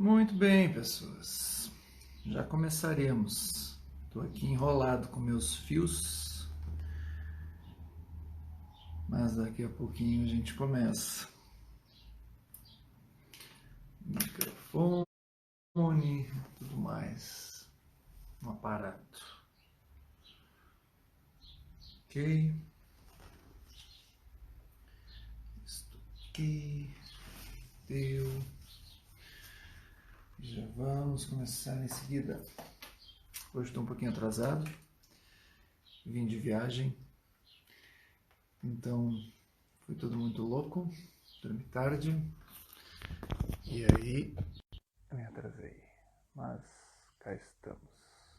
Muito bem, pessoas. Já começaremos. Estou aqui enrolado com meus fios, mas daqui a pouquinho a gente começa. Microfone, tudo mais. Um aparato. Ok. Isto aqui. Deu. Já vamos começar em seguida. Hoje estou um pouquinho atrasado. Vim de viagem. Então foi tudo muito louco. Dormi tarde. E aí me atrasei. Mas cá estamos.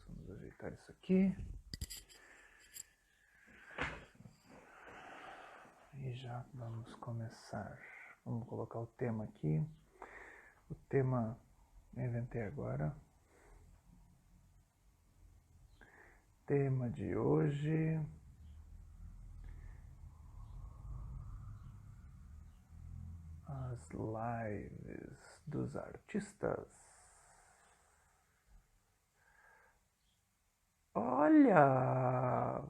Vamos ajeitar isso aqui. E já vamos começar. Vamos colocar o tema aqui. O tema eu inventei agora. Tema de hoje. As lives dos artistas. Olha!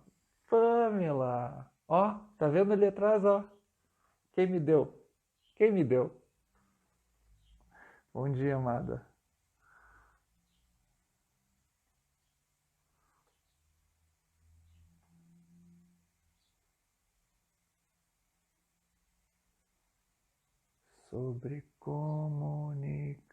Pamela! Ó, tá vendo ali atrás, ó? Quem me deu? Quem me deu? Bom dia, amada. Sobre comunicação.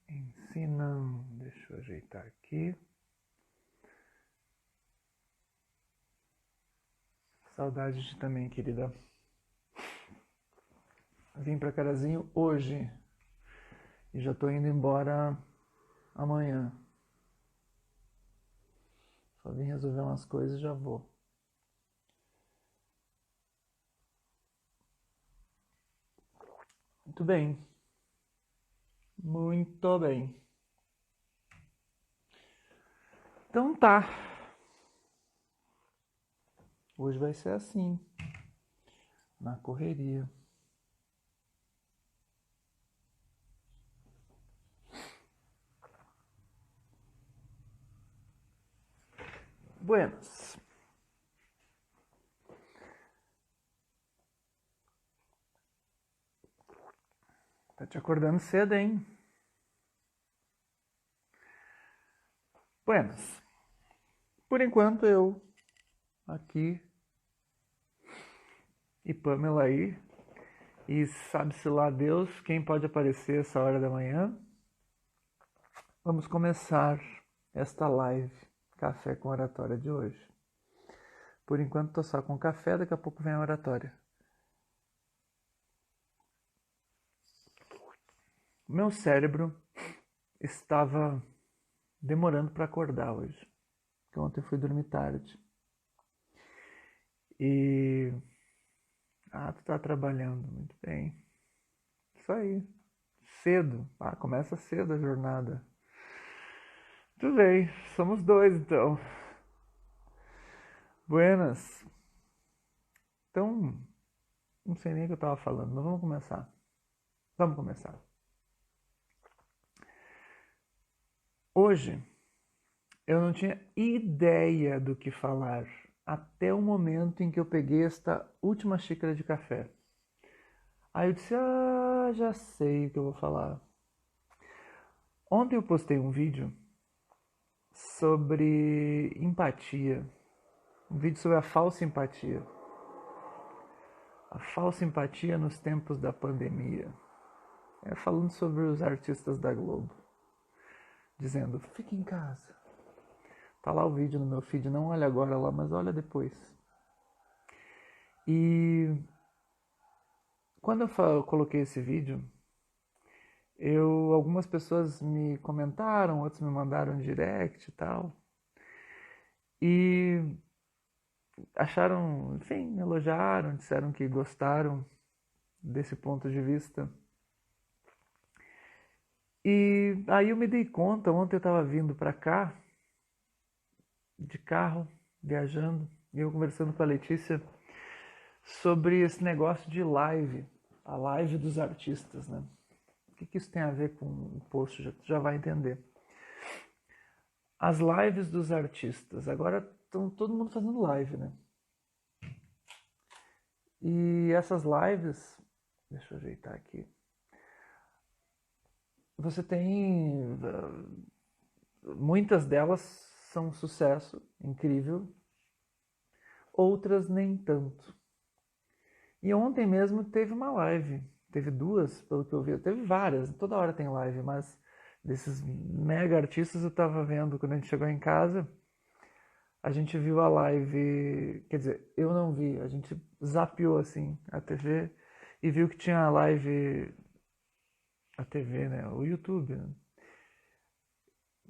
Ensinam, deixa eu ajeitar aqui. Saudade de também, querida. Vim pra Carazinho hoje e já tô indo embora amanhã. Só vim resolver umas coisas e já vou. Muito bem. Muito bem. Então tá. Hoje vai ser assim. Na correria. Buenas. Tá te acordando cedo, hein? Buenas. Por enquanto eu aqui e Pamela aí. E sabe-se lá Deus quem pode aparecer essa hora da manhã. Vamos começar esta live Café com Oratória de hoje. Por enquanto tô só com café, daqui a pouco vem a oratória. Meu cérebro estava demorando para acordar hoje. Porque ontem eu fui dormir tarde. E... tu tá trabalhando muito bem. Isso aí. Cedo. Começa cedo a jornada. Tudo bem, somos dois então. Buenas. Então, não sei nem o que eu tava falando, mas vamos começar. Vamos começar. Hoje, eu não tinha ideia do que falar até o momento em que eu peguei esta última xícara de café. Aí eu disse, já sei o que eu vou falar. Ontem eu postei um vídeo sobre empatia. Um vídeo sobre a falsa empatia. A falsa empatia nos tempos da pandemia. Falando sobre os artistas da Globo. Dizendo, fique em casa. Tá lá o vídeo no meu feed, não olha agora lá, mas olha depois. E quando eu coloquei esse vídeo, algumas pessoas me comentaram, outros me mandaram direct e tal. E acharam, enfim, me elogiaram, disseram que gostaram desse ponto de vista. E aí eu me dei conta, ontem eu estava vindo para cá, de carro, viajando, e eu conversando com a Letícia sobre esse negócio de live, a live dos artistas, né? O que isso tem a ver com o post? Já vai entender. As lives dos artistas. Agora estão todo mundo fazendo live, né? E essas lives, deixa eu ajeitar aqui. Você tem muitas delas são um sucesso incrível, outras nem tanto. E ontem mesmo teve uma live, teve duas, pelo que eu vi, teve várias, toda hora tem live, mas desses mega artistas eu tava vendo quando a gente chegou em casa, a gente viu a live, quer dizer, eu não vi, a gente zapeou assim a TV e viu que tinha a live, a TV, né, o YouTube, né,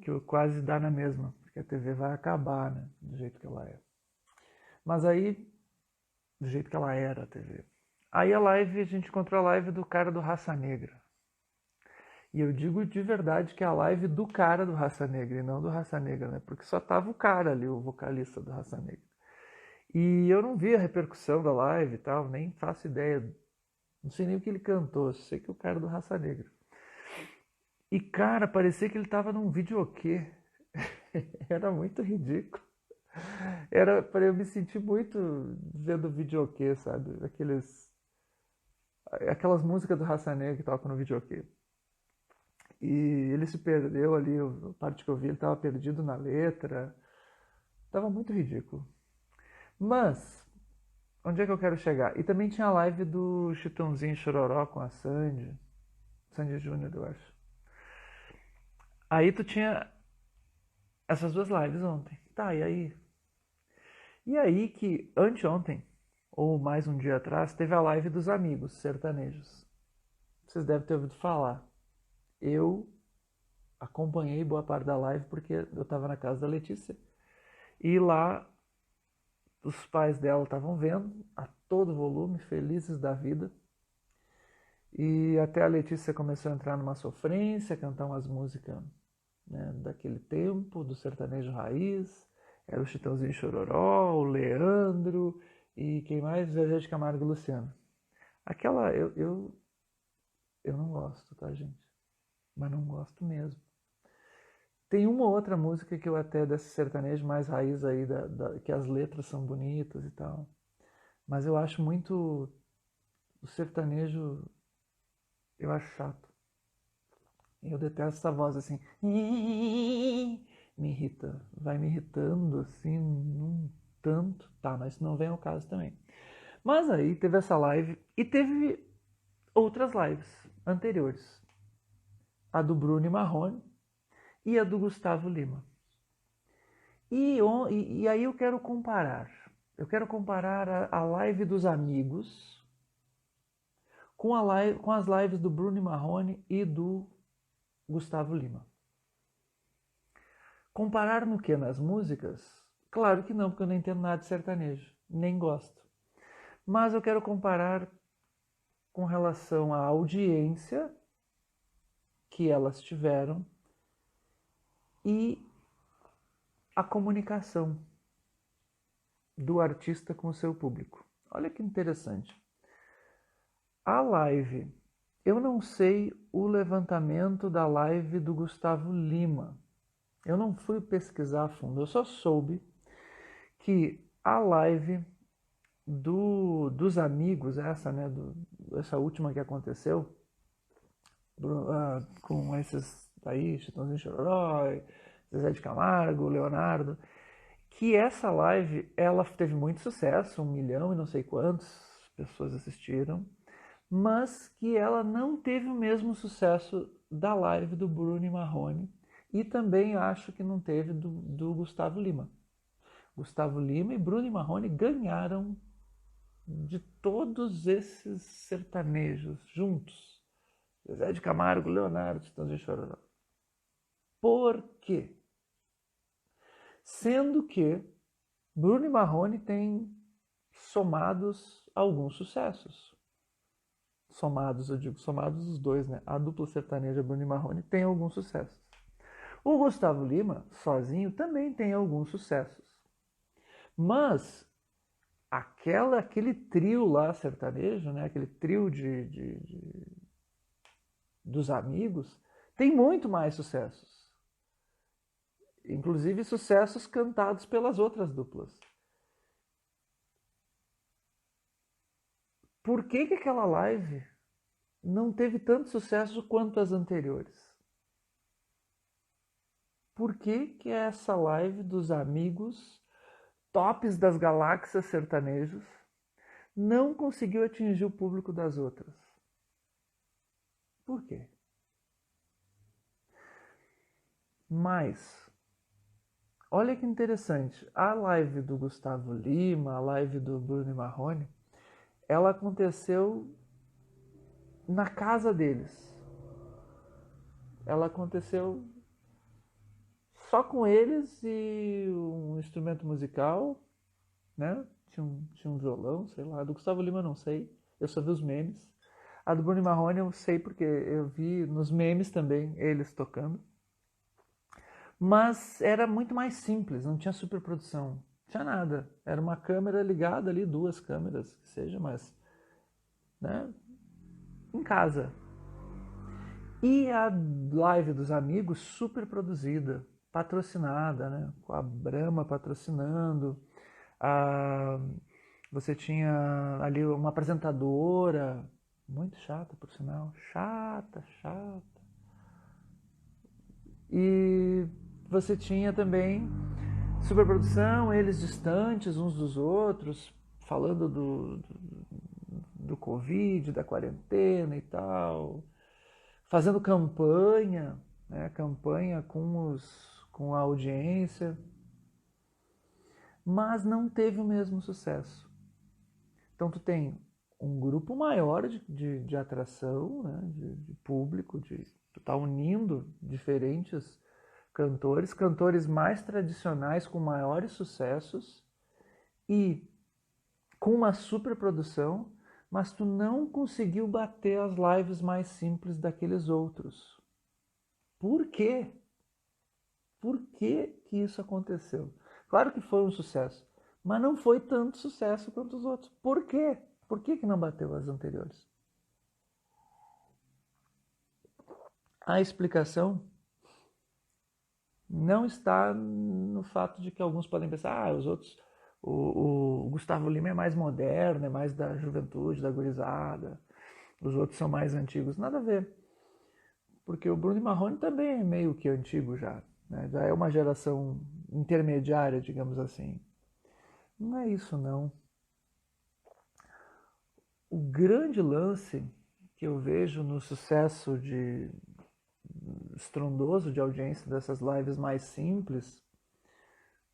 que quase dá na mesma, porque a TV vai acabar, né, do jeito que ela é. Mas aí, do jeito que ela era a TV. Aí a live, a gente encontrou a live do cara do Raça Negra. E eu digo de verdade que é a live do cara do Raça Negra e não do Raça Negra, né? Porque só tava o cara ali, o vocalista do Raça Negra. E eu não vi a repercussão da live e tal, nem faço ideia. Não sei nem o que ele cantou, só sei que é o cara do Raça Negra. E cara, parecia que ele tava num videokê. Era muito ridículo. Era para eu me sentir muito vendo videokê, sabe? Aquelas músicas do Raça Negra que tocam no videokê. E ele se perdeu ali, a parte que eu vi, ele estava perdido na letra. Tava muito ridículo. Mas, onde é que eu quero chegar? E também tinha a live do Chitãozinho Chororó com a Sandy Júnior, eu acho. Aí tu tinha essas duas lives ontem. Tá, e aí? E aí que anteontem, ou mais um dia atrás, teve a live dos amigos sertanejos. Vocês devem ter ouvido falar. Eu acompanhei boa parte da live porque eu estava na casa da Letícia. E lá os pais dela estavam vendo a todo volume, felizes da vida. E até a Letícia começou a entrar numa sofrência, cantar umas músicas, né, daquele tempo, do sertanejo raiz. Era o Chitãozinho Chororó, o Leandro e quem mais? Zezé de Camargo e Luciano. Aquela eu não gosto, tá, gente? Mas não gosto mesmo. Tem uma outra música que eu até desse sertanejo mais raiz aí, que as letras são bonitas e tal. Mas eu acho muito. O sertanejo eu acho chato. Eu detesto essa voz assim. Me irrita. Vai me irritando assim, um tanto. Tá, mas não vem ao caso também. Mas aí teve essa live e teve outras lives anteriores. A do Bruno Marrone e a do Gustavo Lima. E aí eu quero comparar. Eu quero comparar a live dos amigos com as lives do Bruno Marrone e do Gustavo Lima. Comparar no que? Nas músicas? Claro que não, porque eu não entendo nada de sertanejo. Nem gosto. Mas eu quero comparar com relação à audiência que elas tiveram e a comunicação do artista com o seu público. Olha que interessante. A live. Eu não sei o levantamento da live do Gustavo Lima. Eu não fui pesquisar a fundo. Eu só soube que a live dos amigos, essa, né, essa última que aconteceu, com esses aí, Chitãozinho Chororó, Zezé de Camargo, Leonardo, que essa live, ela teve muito sucesso, 1 milhão e não sei quantas pessoas assistiram, mas que ela não teve o mesmo sucesso da live do Bruno Marrone e também acho que não teve do Gustavo Lima. Gustavo Lima e Bruno Marrone ganharam de todos esses sertanejos juntos. Zezé de Camargo, Leonardo, Chitãozinho Chororó. Por quê? Sendo que Bruno e Marrone têm somados alguns sucessos. somados, eu digo somados os dois, né? A dupla sertaneja Bruno e Marrone tem alguns sucessos. O Gustavo Lima, sozinho, também tem alguns sucessos. Mas aquele trio lá sertanejo, né? Aquele trio dos amigos, tem muito mais sucessos. Inclusive sucessos cantados pelas outras duplas. Por que aquela live não teve tanto sucesso quanto as anteriores? Por que essa live dos amigos tops das galáxias sertanejos não conseguiu atingir o público das outras? Por quê? Mas, olha que interessante, a live do Gustavo Lima, a live do Bruno e Marrone, ela aconteceu na casa deles. Ela aconteceu só com eles e um instrumento musical, né? Tinha um violão, sei lá. A do Gustavo Lima eu não sei, eu só vi os memes. A do Bruno Marrone eu sei porque eu vi nos memes também eles tocando. Mas era muito mais simples, não tinha superprodução, não tinha nada. Era uma câmera ligada ali, duas câmeras, que seja, mas né, em casa. E a live dos amigos super produzida, patrocinada, né? Com a Brahma patrocinando. A... Você tinha ali uma apresentadora, muito chata, por sinal. Chata, chata. E você tinha também superprodução, eles distantes uns dos outros, falando do Covid, da quarentena e tal, fazendo campanha, né, campanha com a audiência, mas não teve o mesmo sucesso. Então tu tem um grupo maior de atração, né, de público, tu tá unindo diferentes cantores mais tradicionais com maiores sucessos e com uma superprodução, mas tu não conseguiu bater as lives mais simples daqueles outros. Por quê? Por que que isso aconteceu? Claro que foi um sucesso, mas não foi tanto sucesso quanto os outros. Por quê? Por que não bateu as anteriores? A explicação não está no fato de que alguns podem pensar, os outros, o Gustavo Lima é mais moderno, é mais da juventude, da gurizada, os outros são mais antigos. Nada a ver, porque o Bruno Marrone também é meio que antigo já, né? Já é uma geração intermediária, digamos assim. Não é isso não. O grande lance que eu vejo no sucesso estrondoso de audiência dessas lives mais simples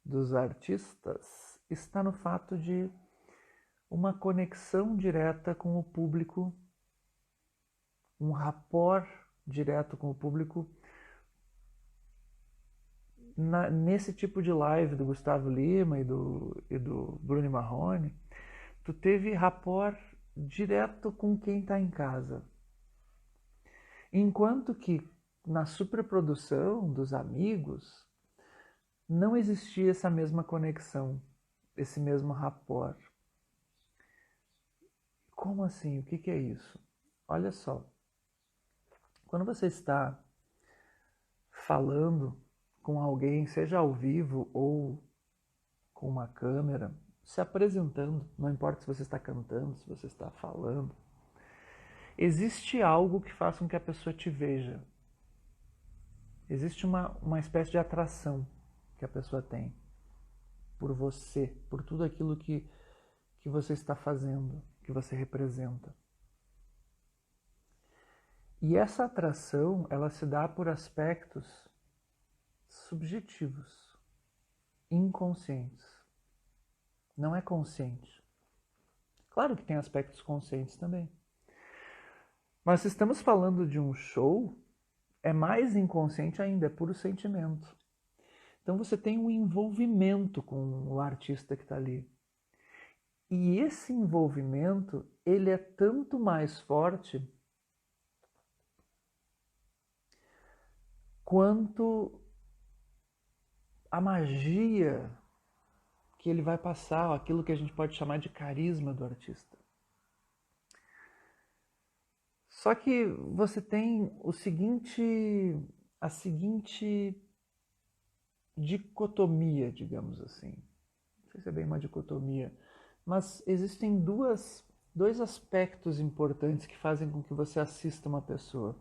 dos artistas está no fato de uma conexão direta com o público, um rapport direto com o público. Nesse tipo de live do Gustavo Lima e do Bruno Marrone, tu teve rapport direto com quem está em casa. Enquanto que na superprodução dos amigos não existia essa mesma conexão, esse mesmo rapport. Como assim? O que é isso? Olha só, quando você está falando com alguém, seja ao vivo ou com uma câmera, se apresentando, não importa se você está cantando, se você está falando, existe algo que faça com que a pessoa te veja. Existe uma espécie de atração que a pessoa tem por você, por tudo aquilo que você está fazendo, que você representa. E essa atração, ela se dá por aspectos subjetivos, inconscientes. Não é consciente. Claro que tem aspectos conscientes também. Mas se estamos falando de um show, é mais inconsciente ainda, é puro sentimento. Então você tem um envolvimento com o artista que está ali. E esse envolvimento, ele é tanto mais forte quanto a magia que ele vai passar, aquilo que a gente pode chamar de carisma do artista. Só que você tem a seguinte dicotomia, digamos assim. Não sei se é bem uma dicotomia, mas existem dois aspectos importantes que fazem com que você assista uma pessoa.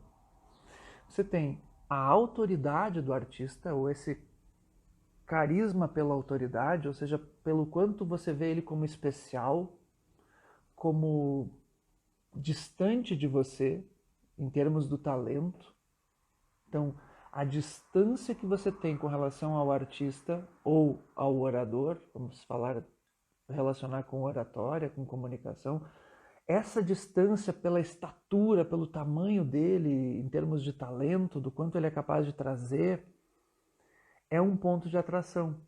Você tem a autoridade do artista, ou esse carisma pela autoridade, ou seja, pelo quanto você vê ele como especial, como distante de você, em termos do talento. Então, a distância que você tem com relação ao artista ou ao orador, vamos falar, relacionar com oratória, com comunicação, essa distância pela estatura, pelo tamanho dele, em termos de talento, do quanto ele é capaz de trazer, é um ponto de atração.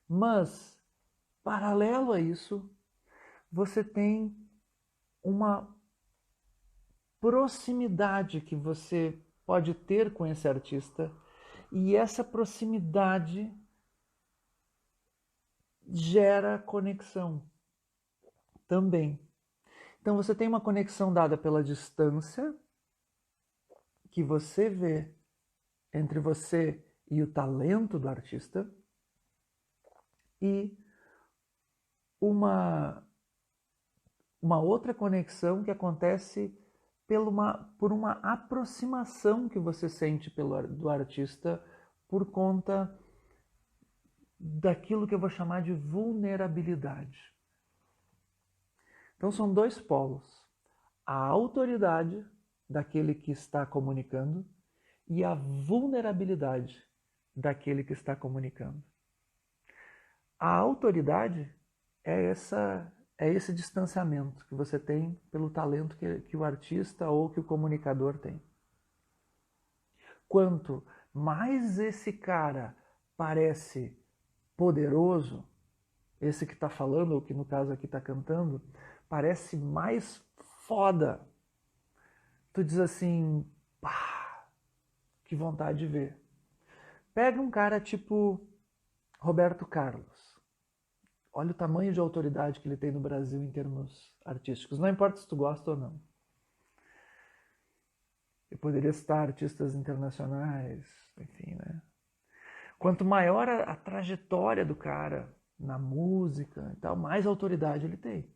Mas, paralelo a isso, você tem uma proximidade que você pode ter com esse artista, e essa proximidade gera conexão também. Então você tem uma conexão dada pela distância que você vê entre você e o talento do artista, e uma outra conexão que acontece por uma aproximação que você sente do artista por conta daquilo que eu vou chamar de vulnerabilidade. Então são dois polos. A autoridade daquele que está comunicando e a vulnerabilidade daquele que está comunicando. A autoridade é esse distanciamento que você tem pelo talento que o artista ou que o comunicador tem. Quanto mais esse cara parece poderoso, esse que está falando, ou que no caso aqui está cantando, parece mais foda. Tu diz assim, pá, que vontade de ver. Pega um cara tipo Roberto Carlos. Olha o tamanho de autoridade que ele tem no Brasil em termos artísticos. Não importa se tu gosta ou não. Eu poderia citar artistas internacionais, enfim, né? Quanto maior a trajetória do cara na música e tal, mais autoridade ele tem.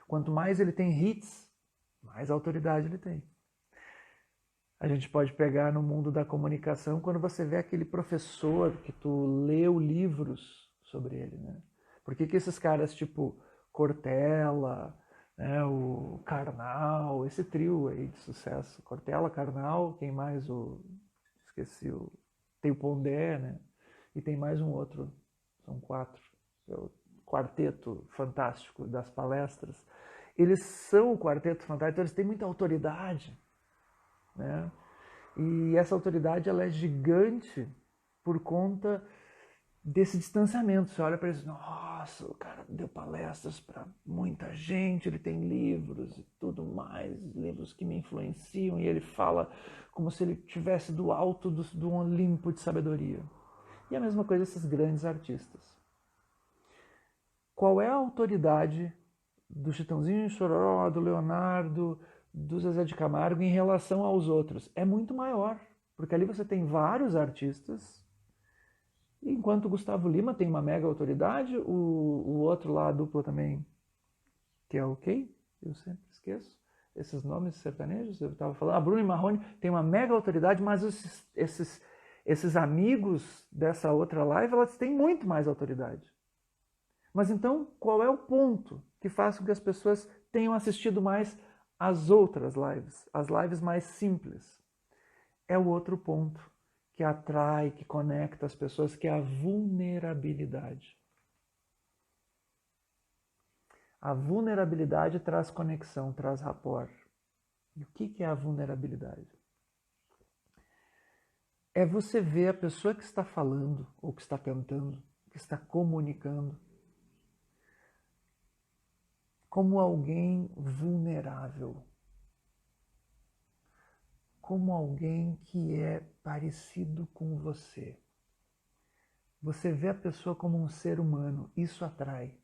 Quanto mais ele tem hits, mais autoridade ele tem. A gente pode pegar no mundo da comunicação quando você vê aquele professor que tu leu livros sobre ele, né? Por que esses caras tipo Cortella, né, o Karnal, esse trio aí de sucesso, Cortella, Karnal, quem mais? Esqueci tem o Pondé, né? E tem mais um outro, são 4, é o quarteto fantástico das palestras. Eles são o quarteto fantástico, então eles têm muita autoridade, né? E essa autoridade ela é gigante por conta desse distanciamento. Você olha para eles, nossa, o cara deu palestras para muita gente, ele tem livros e tudo mais, livros que me influenciam, e ele fala como se ele tivesse do alto do Olimpo de sabedoria. E a mesma coisa esses grandes artistas. Qual é a autoridade do Chitãozinho Chororó, do Leonardo, do Zezé de Camargo em relação aos outros? É muito maior, porque ali você tem vários artistas. Enquanto o Gustavo Lima tem uma mega autoridade, o outro lá, a dupla também, que é o quem? Eu sempre esqueço esses nomes sertanejos. Eu estava falando, a Bruno e Marrone tem uma mega autoridade, mas esses amigos dessa outra live, elas têm muito mais autoridade. Mas então, qual é o ponto que faz com que as pessoas tenham assistido mais as outras lives, as lives mais simples? É o outro ponto que atrai, que conecta as pessoas, que é a vulnerabilidade. A vulnerabilidade traz conexão, traz rapport. E o que é a vulnerabilidade? É você ver a pessoa que está falando, ou que está cantando, que está comunicando, como alguém vulnerável, como alguém que é parecido com você. Você vê a pessoa como um ser humano, isso atrai.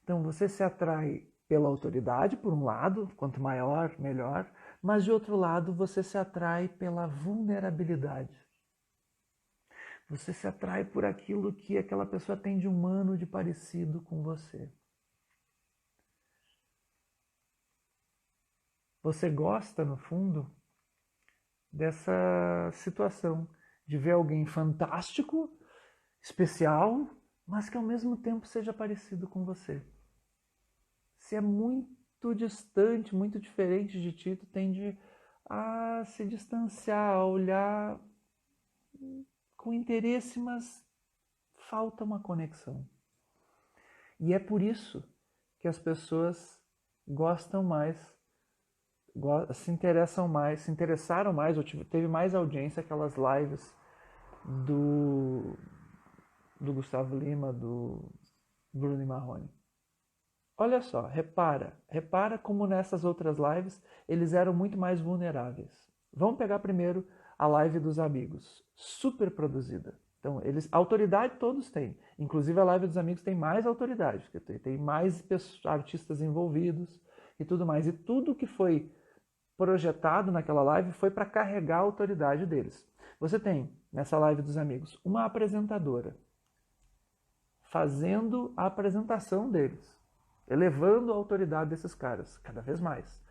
Então você se atrai pela autoridade, por um lado, quanto maior, melhor, mas de outro lado você se atrai pela vulnerabilidade. Você se atrai por aquilo que aquela pessoa tem de humano, de parecido com você. Você gosta, no fundo, dessa situação de ver alguém fantástico, especial, mas que ao mesmo tempo seja parecido com você. Se é muito distante, muito diferente de ti, tu tende a se distanciar, a olhar com interesse, mas falta uma conexão. E é por isso que as pessoas gostam mais, se interessaram mais, ou teve mais audiência aquelas lives do Gustavo Lima, do Bruno e Marrone. Olha só, repara como nessas outras lives eles eram muito mais vulneráveis. Vamos pegar primeiro a live dos amigos, super produzida. Então, autoridade todos têm. Inclusive a live dos amigos tem mais autoridade, porque tem mais artistas envolvidos e tudo mais. E tudo que foi projetado naquela live foi para carregar a autoridade deles. Você tem, nessa live dos amigos, uma apresentadora fazendo a apresentação deles, elevando a autoridade desses caras, cada vez mais.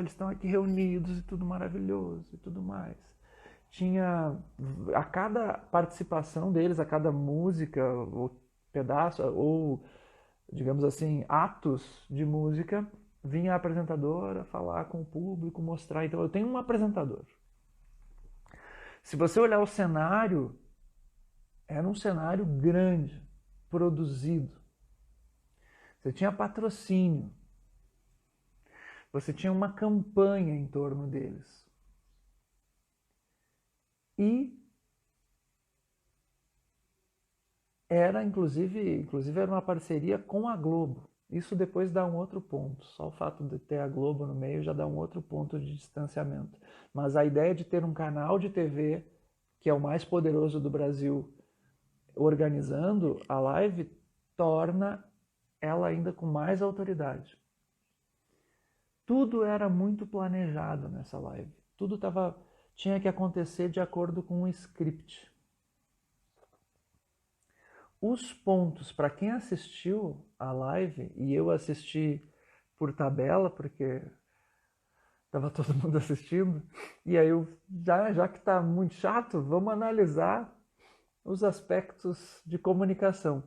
Eles estão aqui reunidos e tudo maravilhoso e tudo mais. Tinha, a cada participação deles, a cada música, ou pedaço, ou, digamos assim, atos de música, vinha a apresentadora falar com o público, mostrar. Então, eu tenho um apresentador. Se você olhar o cenário, era um cenário grande, produzido. Você tinha patrocínio. Você tinha uma campanha em torno deles. E era, inclusive era uma parceria com a Globo. Isso depois dá um outro ponto. Só o fato de ter a Globo no meio já dá um outro ponto de distanciamento. Mas a ideia de ter um canal de TV, que é o mais poderoso do Brasil, organizando a live, torna ela ainda com mais autoridade. Tudo era muito planejado nessa live. Tudo tinha que acontecer de acordo com um script. Os pontos, para quem assistiu a live, e eu assisti por tabela, porque estava todo mundo assistindo, e aí já que está muito chato, vamos analisar os aspectos de comunicação.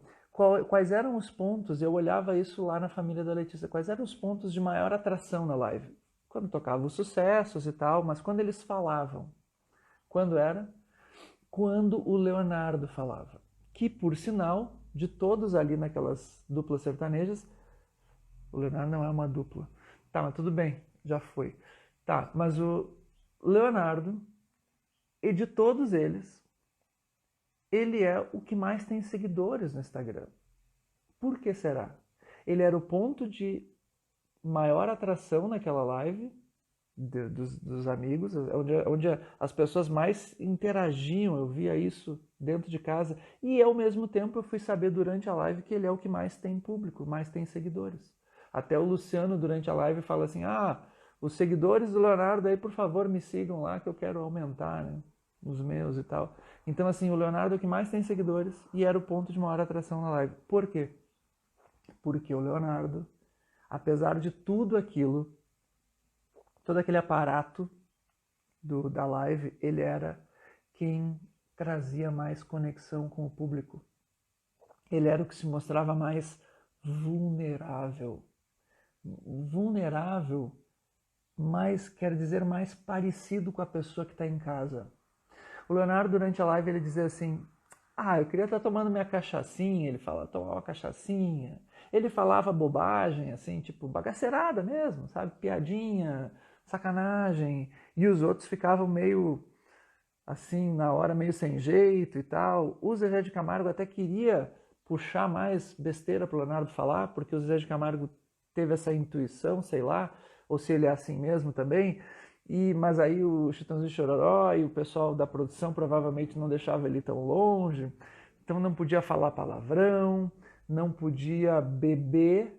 Quais eram os pontos, eu olhava isso lá na família da Letícia, quais eram os pontos de maior atração na live? Quando tocavam os sucessos e tal, mas quando eles falavam. Quando era? Quando o Leonardo falava. Que, por sinal, de todos ali naquelas duplas sertanejas, o Leonardo não é uma dupla. Tá, mas tudo bem, já foi. Tá, mas o Leonardo, e de todos eles, ele é o que mais tem seguidores no Instagram. Por que será? Ele era o ponto de maior atração naquela live dos amigos, onde as pessoas mais interagiam, eu via isso dentro de casa, e ao mesmo tempo eu fui saber durante a live que ele é o que mais tem público, mais tem seguidores. Até o Luciano durante a live fala assim, os seguidores do Leonardo aí, por favor, me sigam lá que eu quero aumentar, né, os meus e tal. Então assim, o Leonardo é o que mais tem seguidores e era o ponto de maior atração na live. Por quê? Porque o Leonardo, apesar de tudo aquilo, todo aquele aparato da live, ele era quem trazia mais conexão com o público. Ele era o que se mostrava mais vulnerável. Vulnerável, mas quer dizer mais parecido com a pessoa que está em casa. O Leonardo, durante a live, ele dizia assim, eu queria estar tomando minha cachaçinha. Ele fala, tomar uma cachaçinha. Ele falava bobagem, assim, tipo bagaceirada mesmo, sabe? Piadinha, sacanagem, e os outros ficavam meio assim, na hora, meio sem jeito e tal. O Zezé de Camargo até queria puxar mais besteira pro Leonardo falar, porque o Zezé de Camargo teve essa intuição, sei lá, ou se ele é assim mesmo também. Mas aí o Chitãozinho Chororó e o pessoal da produção provavelmente não deixava ele tão longe, então não podia falar palavrão, não podia beber,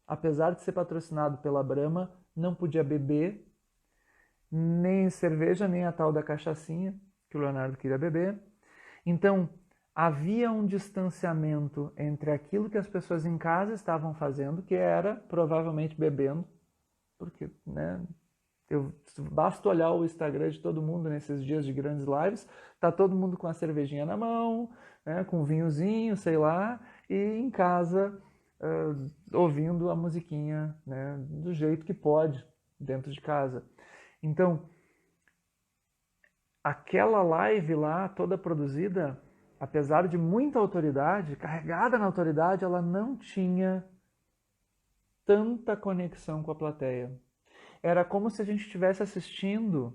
apesar de ser patrocinado pela Brahma, não podia beber nem cerveja, nem a tal da cachaçinha que o Leonardo queria beber. Então, havia um distanciamento entre aquilo que as pessoas em casa estavam fazendo, que era provavelmente bebendo, porque, né, basta olhar o Instagram de todo mundo nesses dias de grandes lives, tá todo mundo com a cervejinha na mão, né, com um vinhozinho, sei lá, e em casa ouvindo a musiquinha, né, do jeito que pode, dentro de casa. Então, aquela live lá, toda produzida, apesar de muita autoridade, carregada na autoridade, ela não tinha tanta conexão com a plateia. Era como se a gente estivesse assistindo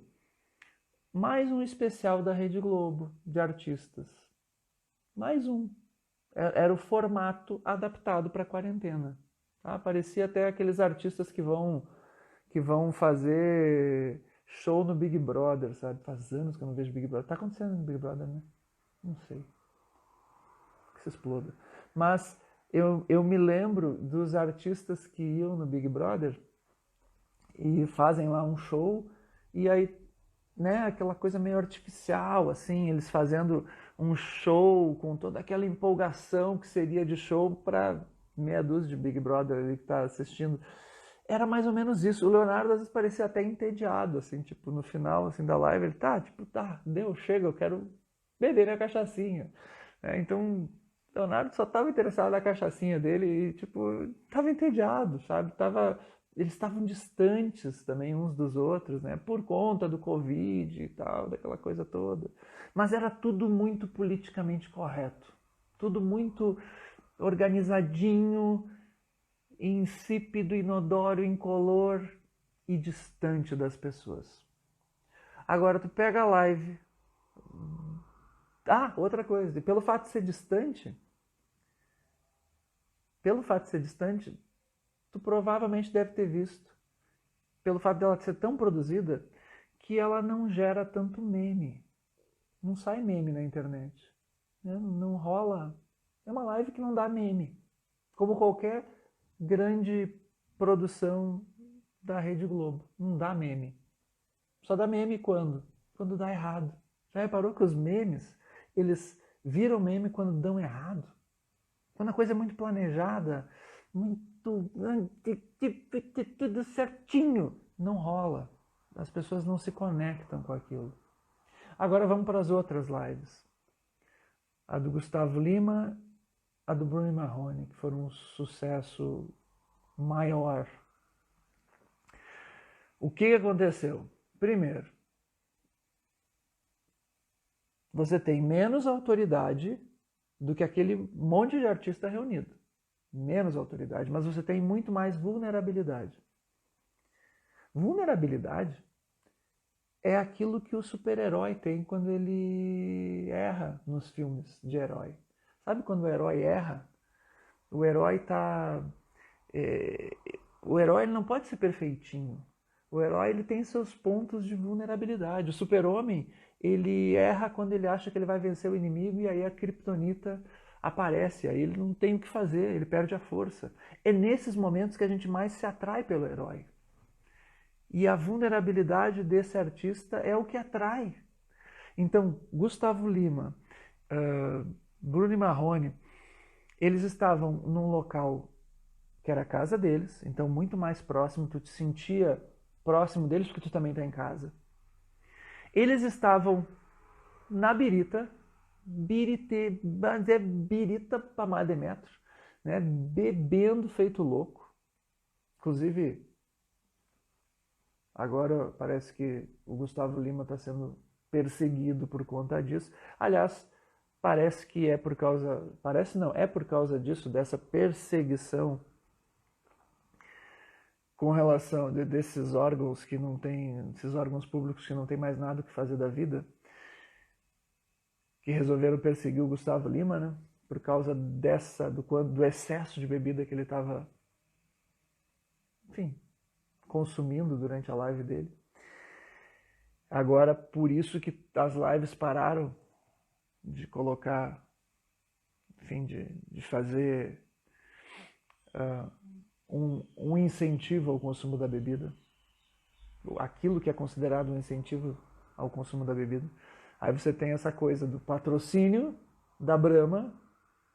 mais um especial da Rede Globo, de artistas. Mais um. Era o formato adaptado para a quarentena. Tá? Parecia até aqueles artistas que vão fazer show no Big Brother, sabe? Faz anos que eu não vejo Big Brother. Tá acontecendo no Big Brother, né? Não sei. Que se exploda. Mas eu me lembro dos artistas que iam no Big Brother e fazem lá um show e aí, né, aquela coisa meio artificial, assim, eles fazendo um show com toda aquela empolgação que seria de show para meia dúzia de Big Brother ali que tá assistindo. Era mais ou menos isso. O Leonardo às vezes parecia até entediado, assim, tipo, no final assim, da live, ele deu, chega, eu quero beber minha cachaçinha. Então, o Leonardo só estava interessado na cachaçinha dele e, tipo, estava entediado, sabe? Eles estavam distantes também uns dos outros, né? Por conta do Covid e tal, daquela coisa toda. Mas era tudo muito politicamente correto. Tudo muito organizadinho, insípido, inodoro, incolor e distante das pessoas. Agora tu pega a live. Outra coisa, pelo fato de ser distante, tu provavelmente deve ter visto, pelo fato dela ser tão produzida, que ela não gera tanto meme. Não sai meme na internet. Não rola. É uma live que não dá meme. Como qualquer grande produção da Rede Globo. Não dá meme. Só dá meme quando? Quando dá errado. Já reparou que os memes, eles viram meme quando dão errado? Quando a coisa é muito planejada, tudo certinho, não rola. As pessoas não se conectam com aquilo. Agora vamos para as outras lives. A do Gustavo Lima, a do Bruno Marrone, que foram um sucesso maior. O que aconteceu? Primeiro, você tem menos autoridade do que aquele monte de artista reunido. Menos autoridade, mas você tem muito mais vulnerabilidade. Vulnerabilidade é aquilo que o super-herói tem quando ele erra nos filmes de herói. Sabe quando o herói erra? O herói tá... O herói ele não pode ser perfeitinho. O herói ele tem seus pontos de vulnerabilidade. O super-homem ele erra quando ele acha que ele vai vencer o inimigo e aí a Kryptonita aparece, aí ele não tem o que fazer, ele perde a força. É nesses momentos que a gente mais se atrai pelo herói. E a vulnerabilidade desse artista é o que atrai. Então, Gustavo Lima, Bruno Marrone, eles estavam num local que era a casa deles, então muito mais próximo, tu te sentia próximo deles porque tu também está em casa. Eles estavam na birita, birita para mais de metro, né? Bebendo feito louco. Inclusive, agora parece que o Gustavo Lima está sendo perseguido por conta disso. Aliás, parece que é por causa... Parece não, é por causa disso, dessa perseguição com relação desses órgãos que não tem, esses órgãos públicos que não tem mais nada o que fazer da vida, que resolveram perseguir o Gustavo Lima, né? Por causa do excesso de bebida que ele estava enfim, consumindo durante a live dele. Agora, por isso que as lives pararam de colocar, enfim, de fazer um incentivo ao consumo da bebida, aquilo que é considerado um incentivo ao consumo da bebida. Aí você tem essa coisa do patrocínio da Brahma,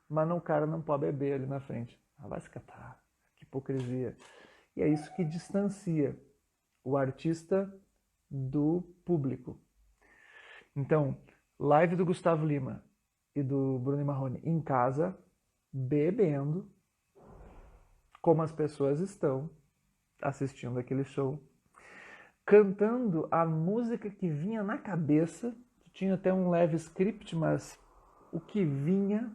mas o cara não pode beber ali na frente. Ah, vai se catar, que hipocrisia. E é isso que distancia o artista do público. Então, live do Gustavo Lima e do Bruno Marrone em casa, bebendo, como as pessoas estão assistindo aquele show, cantando a música que vinha na cabeça, tinha até um leve script, mas o que vinha,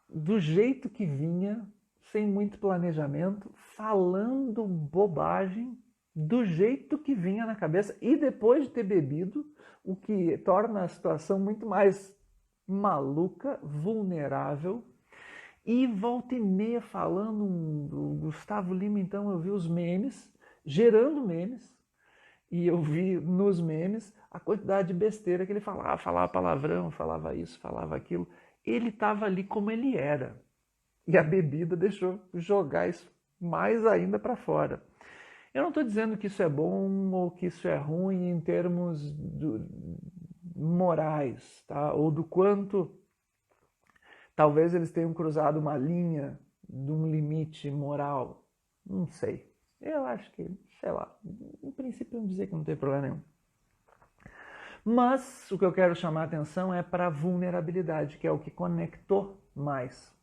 do jeito que vinha, sem muito planejamento, falando bobagem, do jeito que vinha na cabeça, e depois de ter bebido, o que torna a situação muito mais maluca, vulnerável. E volta e meia falando, o Gustavo Lima, então, eu vi os memes, gerando memes, e eu vi nos memes a quantidade de besteira que ele falava palavrão, falava isso, falava aquilo. Ele estava ali como ele era. E a bebida deixou jogar isso mais ainda para fora. Eu não estou dizendo que isso é bom ou que isso é ruim em termos morais, tá? Ou do quanto talvez eles tenham cruzado uma linha de um limite moral. Não sei. Eu acho que, sei lá, em princípio eu não dizer que não tem problema nenhum. Mas o que eu quero chamar a atenção é para a vulnerabilidade, que é o que conectou mais.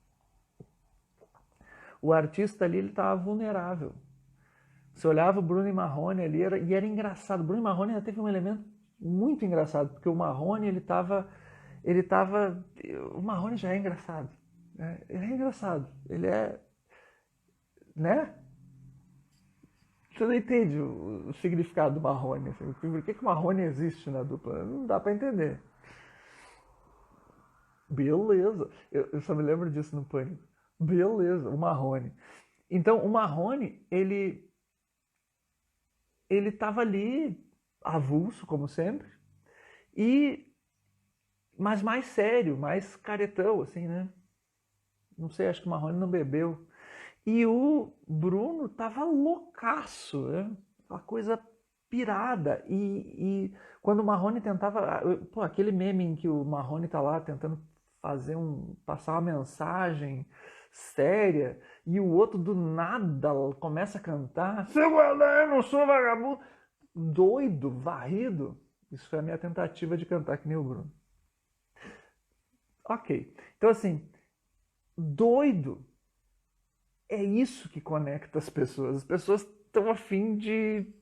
O artista ali, ele estava vulnerável. Você olhava o Bruno Marrone ali e era engraçado. O Bruno Marrone ainda teve um elemento muito engraçado, porque o Marrone, ele estava... O Marrone já é engraçado. Né? Ele é engraçado. Ele é... Né? Você não entende o significado do Marrone. Assim. Por que o Marrone existe na dupla? Não dá para entender. Beleza. Eu só me lembro disso no Pânico. Beleza, o Marrone. Então, o Marrone, ele estava ali, avulso, como sempre, mas mais sério, mais caretão, assim, né? Não sei, acho que o Marrone não bebeu. E o Bruno tava loucaço, né? Uma coisa pirada. E quando o Marrone tentava... Pô, aquele meme em que o Marrone tá lá tentando passar uma mensagem séria e o outro do nada começa a cantar: seu Guarda, eu não sou vagabundo. Doido, varrido. Isso foi a minha tentativa de cantar que nem o Bruno. Ok. Então, assim, doido é isso que conecta as pessoas. As pessoas estão a fim de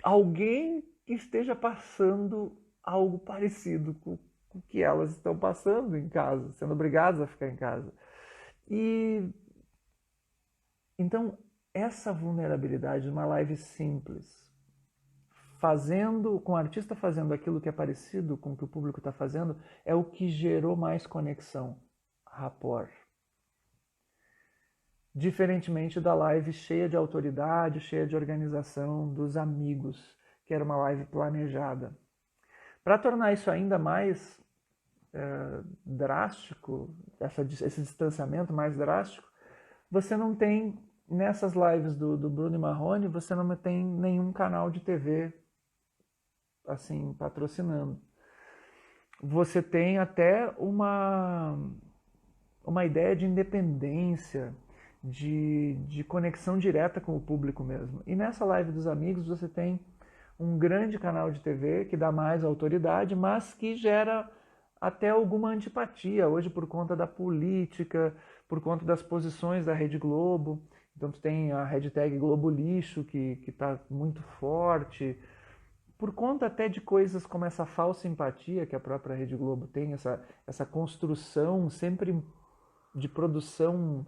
alguém que esteja passando algo parecido com o que elas estão passando em casa, sendo obrigadas a ficar em casa. E então, essa vulnerabilidade, uma live simples, com o artista fazendo aquilo que é parecido com o que o público está fazendo, é o que gerou mais conexão, rapport. Diferentemente da live cheia de autoridade, cheia de organização dos amigos, que era uma live planejada. Para tornar isso ainda mais drástico, esse distanciamento mais drástico, você não tem, nessas lives do Bruno Marrone, você não tem nenhum canal de TV assim, patrocinando. Você tem até uma ideia de independência, de conexão direta com o público mesmo. E nessa live dos amigos você tem um grande canal de TV que dá mais autoridade, mas que gera até alguma antipatia, hoje por conta da política, por conta das posições da Rede Globo. Então tu tem a hashtag Globo Lixo, que está muito forte, por conta até de coisas como essa falsa empatia que a própria Rede Globo tem, essa construção sempre de produção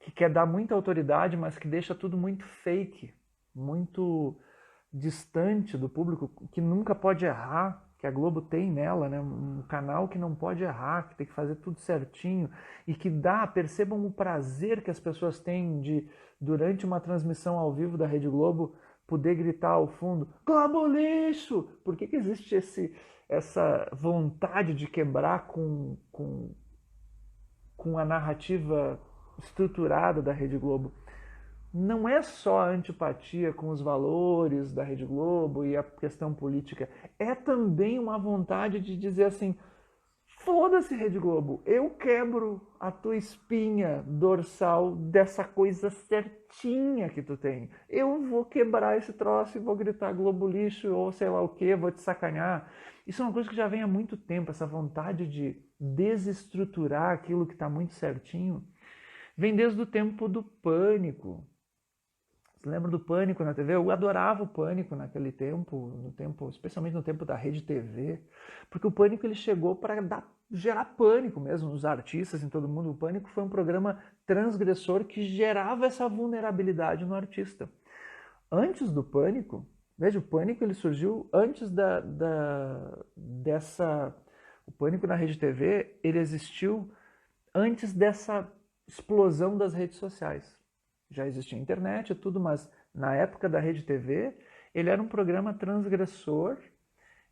que quer dar muita autoridade, mas que deixa tudo muito fake, muito distante do público, que nunca pode errar. que a Globo tem nela, né? Um canal que não pode errar, que tem que fazer tudo certinho e que percebam o prazer que as pessoas têm de, durante uma transmissão ao vivo da Rede Globo, poder gritar ao fundo, Globo lixo! Por que existe essa vontade de quebrar com a narrativa estruturada da Rede Globo? Não é só a antipatia com os valores da Rede Globo e a questão política, é também uma vontade de dizer assim, foda-se Rede Globo, eu quebro a tua espinha dorsal dessa coisa certinha que tu tem. Eu vou quebrar esse troço e vou gritar Globo lixo ou sei lá o que, vou te sacanear. Isso é uma coisa que já vem há muito tempo, essa vontade de desestruturar aquilo que está muito certinho. Vem desde o tempo do Pânico. Você lembra do Pânico na TV? Eu adorava o Pânico naquele tempo, especialmente no tempo da Rede TV, porque o Pânico ele chegou para gerar pânico mesmo nos artistas, em todo mundo. O Pânico foi um programa transgressor que gerava essa vulnerabilidade no artista. Antes do Pânico, veja, o Pânico ele surgiu antes dessa... O Pânico na Rede TV, ele existiu antes dessa explosão das redes sociais. Já existia internet e tudo, mas na época da Rede TV, ele era um programa transgressor,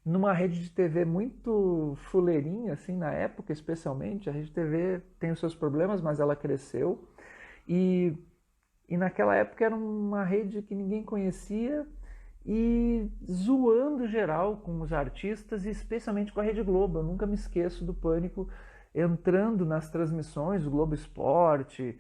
numa rede de TV muito fuleirinha, assim, na época especialmente. A Rede TV tem os seus problemas, mas ela cresceu. E naquela época era uma rede que ninguém conhecia e zoando geral com os artistas e especialmente com a Rede Globo. Eu nunca me esqueço do Pânico entrando nas transmissões do Globo Esporte,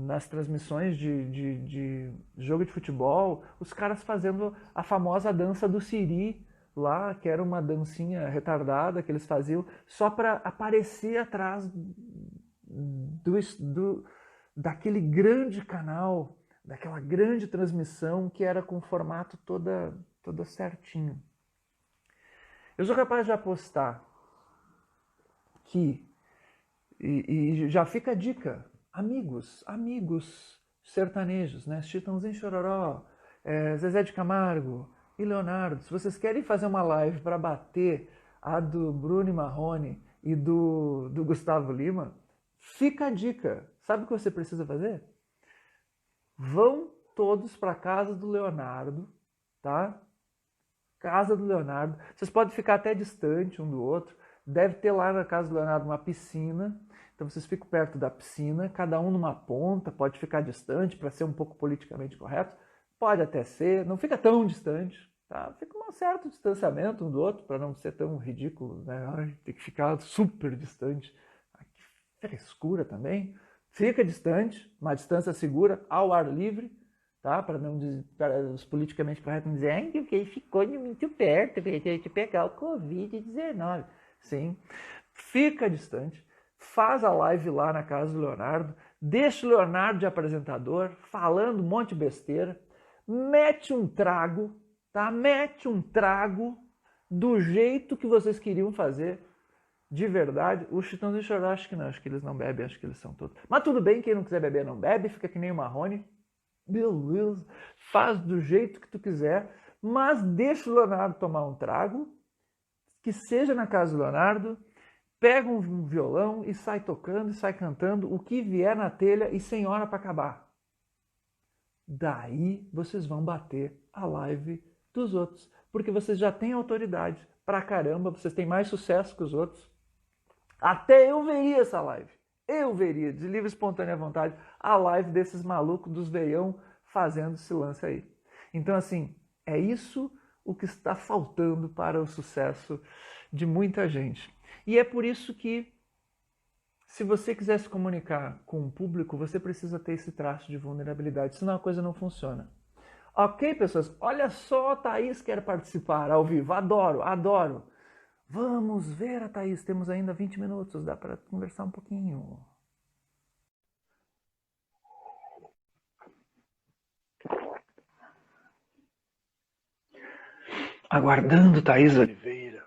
nas transmissões de jogo de futebol, os caras fazendo a famosa dança do Siri lá, que era uma dancinha retardada que eles faziam só para aparecer atrás daquele grande canal, daquela grande transmissão que era com formato toda certinho. Eu sou capaz de apostar que, e já fica a dica, amigos sertanejos, né? Chitãozinho Chororó, Zezé de Camargo e Leonardo, se vocês querem fazer uma live para bater a do Bruno e Marrone e do Gustavo Lima, fica a dica. Sabe o que você precisa fazer? Vão todos para a casa do Leonardo, tá? Casa do Leonardo. Vocês podem ficar até distante um do outro. Deve ter lá na casa do Leonardo uma piscina, então vocês ficam perto da piscina, cada um numa ponta, pode ficar distante para ser um pouco politicamente correto, pode até ser, não fica tão distante, tá? Fica um certo distanciamento um do outro para não ser tão ridículo, né? Ai, tem que ficar super distante. Ai, que frescura também. Fica distante, uma distância segura, ao ar livre, tá? Para os politicamente corretos não dizerem que ele ficou muito perto, para te pegar o Covid-19. Sim, fica distante, faz a live lá na casa do Leonardo, deixa o Leonardo de apresentador, falando um monte de besteira, mete um trago, tá? Mete um trago do jeito que vocês queriam fazer, de verdade. O Chitãozinho e Chororó, acho que não, acho que eles não bebem, acho que eles são todos. Mas tudo bem, quem não quiser beber não bebe, fica que nem o Marrone. Beleza, faz do jeito que tu quiser, mas deixa o Leonardo tomar um trago, que seja na casa do Leonardo, pega um violão e sai tocando e sai cantando o que vier na telha e sem hora para acabar. Daí vocês vão bater a live dos outros, porque vocês já têm autoridade pra caramba, vocês têm mais sucesso que os outros. Até eu veria essa live. Eu veria, de livre e espontânea vontade, a live desses malucos dos veião fazendo esse lance aí. Então, assim, é isso o que está faltando para o sucesso de muita gente. E é por isso que, se você quiser se comunicar com o público, você precisa ter esse traço de vulnerabilidade, senão a coisa não funciona. Ok, pessoas? Olha só, a Thaís quer participar ao vivo. Adoro, adoro. Vamos ver a Thaís. Temos ainda 20 minutos, dá para conversar um pouquinho. Aguardando Thaís Oliveira.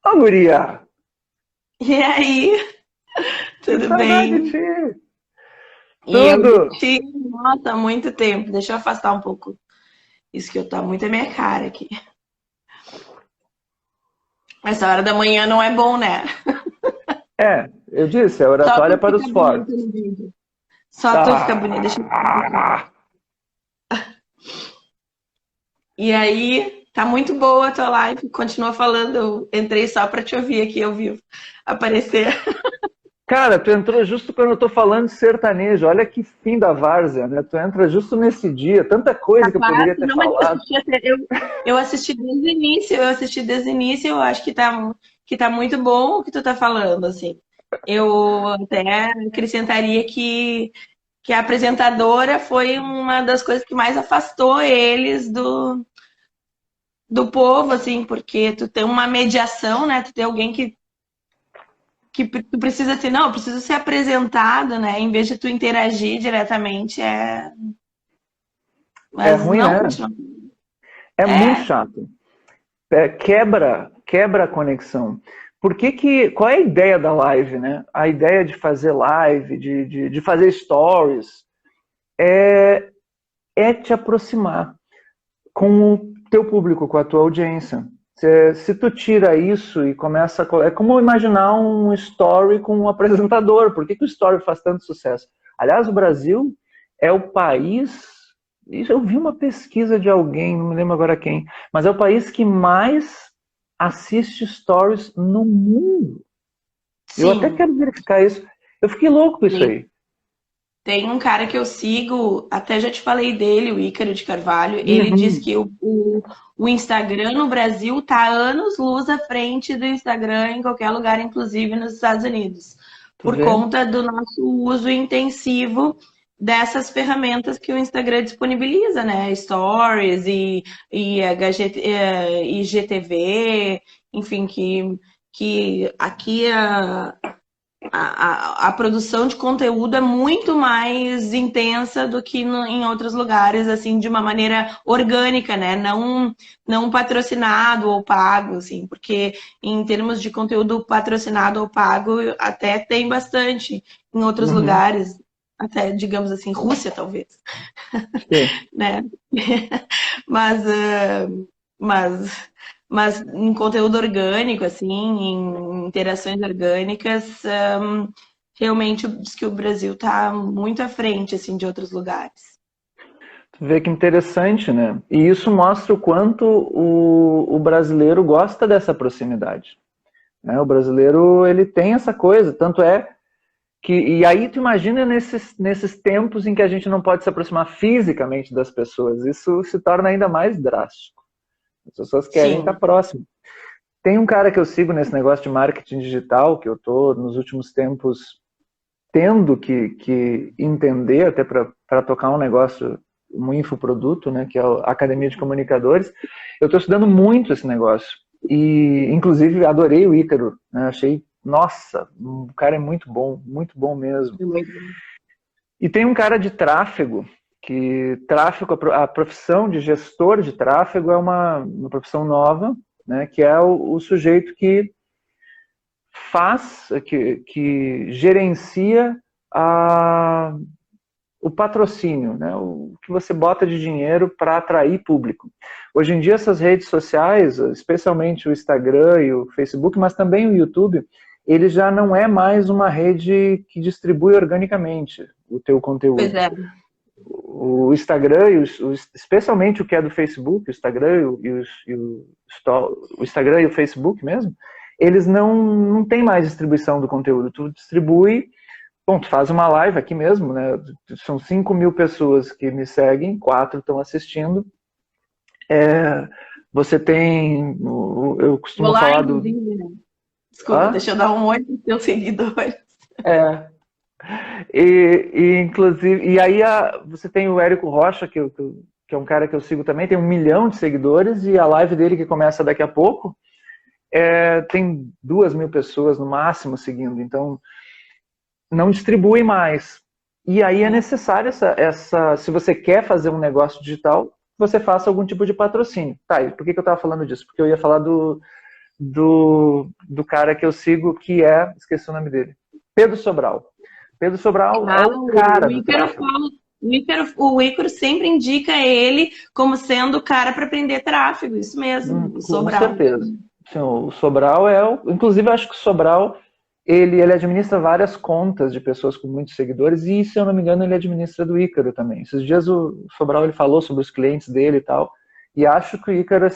Ô, guria! E aí? Tudo bem? De ti. Tudo? Nossa, há muito tempo. Deixa eu afastar um pouco. Isso que eu tô muito a minha cara aqui. Essa hora da manhã não é bom, né? Eu disse, é Só oratória tu para fica os bonito fortes. no vídeo. Só tu fica bonito. Deixa eu... Ah! E aí, tá muito boa a tua live. Continua falando. Eu entrei só pra te ouvir aqui ao vivo aparecer. Cara, tu entrou justo quando eu tô falando de sertanejo. Olha que fim da várzea, né? Tu entra justo nesse dia. Tanta coisa que eu Capaz, poderia ter não, mas falado. eu assisti desde o início. Eu assisti desde o início. Eu acho que tá muito bom o que tu tá falando, assim. Eu até acrescentaria que a apresentadora foi uma das coisas que mais afastou eles do povo, assim, porque tu tem uma mediação, né? Tu tem alguém que tu precisa assim, não, eu preciso ser apresentado, né? Em vez de tu interagir diretamente, É mas ruim, não né? continua. É muito É, chato. Quebra a conexão. Qual é a ideia da live, né? A ideia de fazer live, de fazer stories, é te aproximar com o teu público, com a tua audiência. Se tu tira isso e começa é como imaginar um story com um apresentador. Por que o story faz tanto sucesso? Aliás, o Brasil é o país, eu vi uma pesquisa de alguém, não me lembro agora quem, mas é o país que mais assiste stories no mundo. Eu até sim. quero verificar isso. Eu fiquei louco com isso Tem, aí. tem um cara que eu sigo, até já te falei dele, o Ícaro de Carvalho. Ele diz Uhum. que o Instagram no Brasil tá anos-luz à frente do Instagram em qualquer lugar, inclusive nos Estados Unidos, Tu por vê? conta do nosso uso intensivo dessas ferramentas que o Instagram disponibiliza, né? Stories e IGTV, enfim, que aqui a produção de conteúdo é muito mais intensa do que em outros lugares, assim, de uma maneira orgânica, né? Não patrocinado ou pago, assim, porque em termos de conteúdo patrocinado ou pago, até tem bastante em outros Uhum. lugares, até, digamos assim, Rússia, talvez, Sim. né? Mas, mas, mas em conteúdo orgânico, assim, em interações orgânicas, realmente diz que o Brasil está muito à frente, assim, de outros lugares. Tu vê que interessante, né? E isso mostra o quanto o brasileiro gosta dessa proximidade, né? O brasileiro, ele tem essa coisa, tanto é que... E aí tu imagina nesses tempos em que a gente não pode se aproximar fisicamente das pessoas. Isso se torna ainda mais drástico. As pessoas querem estar Sim. próximo. Tem um cara que eu sigo nesse negócio de marketing digital, que eu tô nos últimos tempos tendo que entender até para tocar um negócio, um infoproduto, né, que é a Academia de Comunicadores. Eu estou estudando muito esse negócio e, inclusive, adorei o Ícaro, né, achei, nossa, o cara é muito bom mesmo. E tem um cara de tráfego, que tráfego, a profissão de gestor de tráfego é uma profissão nova, né, que é o sujeito que que gerencia o patrocínio, né? O que você bota de dinheiro para atrair público. Hoje em dia essas redes sociais, especialmente o Instagram e o Facebook, mas também o YouTube, ele já não é mais uma rede que distribui organicamente o teu Pois conteúdo. é. O Instagram, especialmente o que é do Facebook, o Instagram o Instagram e o Facebook mesmo, eles não têm mais distribuição do conteúdo. Tu distribui, bom, tu faz uma live aqui mesmo, né? São 5.000 pessoas que me seguem, 4 estão assistindo. Você tem, eu costumo Olá, falar do... inclusive, né? Desculpa, Hã? deixa eu dar um oi para os teus seguidores. É. Inclusive, e aí você tem o Érico Rocha, que é um cara que eu sigo também, tem 1 milhão de seguidores, e a live dele, que começa daqui a pouco, tem 2.000 pessoas no máximo seguindo, então não distribui mais. E aí é necessário se você quer fazer um negócio digital, você faça algum tipo de patrocínio. Tá, e por que eu estava falando disso? Porque eu ia falar do cara que eu sigo, que esqueci o nome dele, Pedro Sobral. Pedro Sobral é o cara O do Ícaro tráfego. fala, o Ícaro sempre indica ele como sendo o cara para aprender tráfego, isso mesmo, o Com Sobral. certeza. Assim, o Sobral inclusive, eu acho que o Sobral ele administra várias contas de pessoas com muitos seguidores e, se eu não me engano, ele administra do Ícaro também. Esses dias o Sobral ele falou sobre os clientes dele e tal, e acho que o Ícaro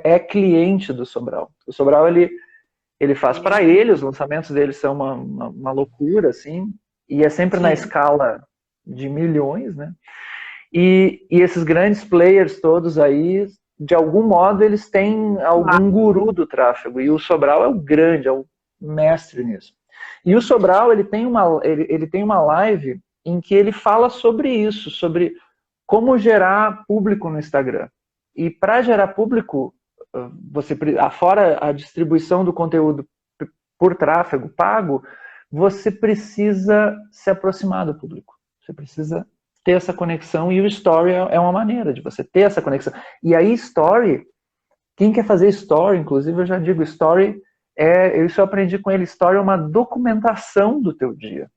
é cliente do Sobral. O Sobral ele faz para ele, os lançamentos dele são uma loucura, assim, e é sempre na escala de milhões, né? E esses grandes players todos aí, de algum modo, eles têm algum guru do tráfego, e o Sobral é o grande, é o mestre nisso. E o Sobral, ele tem uma live em que ele fala sobre isso, sobre como gerar público no Instagram. E para gerar público, fora a distribuição do conteúdo por tráfego pago, você precisa se aproximar do público. Você precisa ter essa conexão, e o Story é uma maneira de você ter essa conexão. E aí, Story, quem quer fazer Story, inclusive eu já digo, Story isso eu aprendi com ele, Story é uma documentação do teu dia,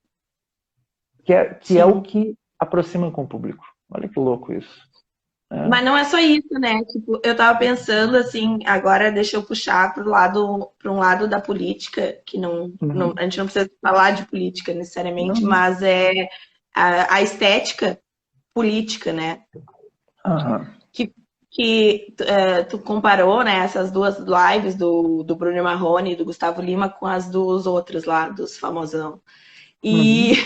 que é o que aproxima com o público. Olha que louco isso. Mas não é só isso, né? Tipo, eu tava pensando assim, agora deixa eu puxar para um lado da política, que a gente não precisa falar de política necessariamente, mas é a estética política, né? Que tu comparou, né, essas duas lives do Bruno Marrone e do Gustavo Lima com as dos outros lá, dos famosão. E